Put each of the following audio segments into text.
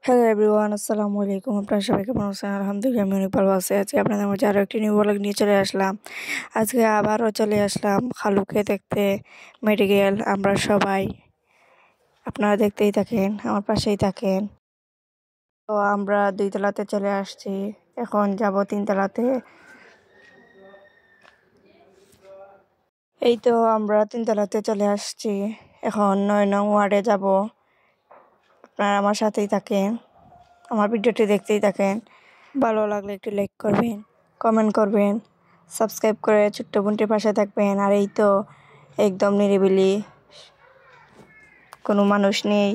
Hello everyone, আসসালামু আলাইকুম। আপনারা সবাই কেমন আছেন? আলহামদুলিল্লাহ আমি অনেক ভালো আছি। আজকে আপনাদের মাঝে আরও একটি নিউ ব্লগ নিয়ে চলে আসলাম। আজকে আবারও চলে আসলাম খালুকে দেখতে মেডিকেল। আমরা সবাই, আপনারা দেখতেই থাকেন, আমার পাশেই থাকেন। তো আমরা 2 তলাতে চলে আসছি, এখন যাব 3 তলাতে। এই তো আমরা 3 তলাতে চলে আসছি, এখন 9 নং ওয়ার্ডে যাব। আপনারা আমার সাথেই থাকেন, আমার ভিডিওটি দেখতেই থাকেন। ভালো লাগলে একটু লাইক করবেন, কমেন্ট করবেন, সাবস্ক্রাইব করে ছোট্ট বোনটির পাশে থাকবেন। আর এই তো একদম নিরিবিলি, কোনো মানুষ নেই।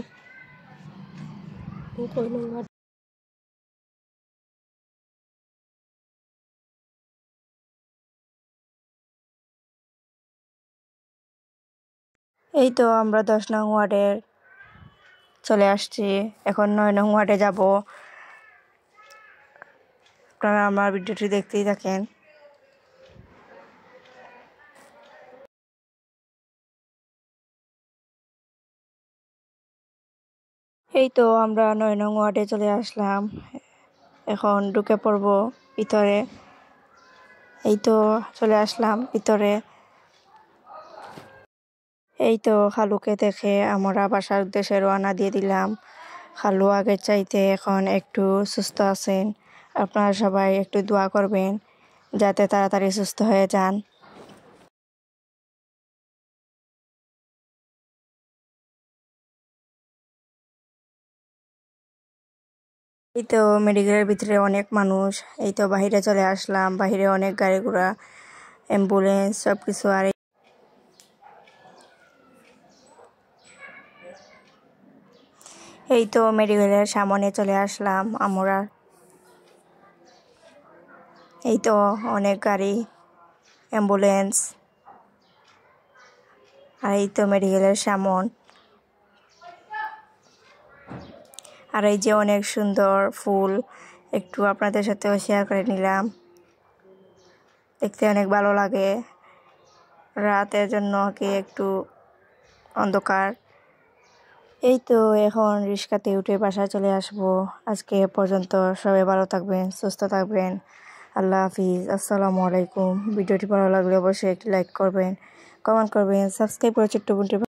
এই তো আমরা 10 নং ওয়ার্ডের চলে আসছি, এখন 9 নং ওয়ার্ডে যাব। আপনারা আমার ভিডিওটি দেখতেই থাকেন। এই তো আমরা 9 নং ওয়ার্ডে চলে আসলাম, এখন ঢুকে পড়ব ভিতরে। এই তো চলে আসলাম ভিতরে। এই তো খালুকে দেখে আমরা বাসার উদ্দেশ্যে রওনা দিয়ে দিলাম। খালু আগের চাইতে এখন একটু সুস্থ আছেন। আপনারা সবাই একটু দোয়া করবেন যাতে তাড়াতাড়ি সুস্থ হয়ে যান। এই তো মেডিকেলের ভিতরে অনেক মানুষ। এই তো বাহিরে চলে আসলাম, বাহিরে অনেক গাড়ি ঘোড়া, অ্যাম্বুলেন্স সব কিছু। আর এই তো মেডিকেলের সামনে চলে আসলাম আমরা। এই তো অনেক গাড়ি, অ্যাম্বুলেন্স, আর এই তো মেডিকেলের সামন। আর এই যে অনেক সুন্দর ফুল, একটু আপনাদের সাথেও শেয়ার করে নিলাম। দেখতে অনেক ভালো লাগে, রাতের জন্য কি একটু অন্ধকার। এই তো এখন রিক্সাতে উঠে বাসায় চলে আসবো। আজকে এ পর্যন্ত, সবাই ভালো থাকবেন, সুস্থ থাকবেন। আল্লাহ হাফিজ, আসসালামু আলাইকুম। ভিডিওটি ভালো লাগলে অবশ্যই একটি লাইক করবেন, কমেন্ট করবেন, সাবস্ক্রাইব করে ছোট্ট বোনটি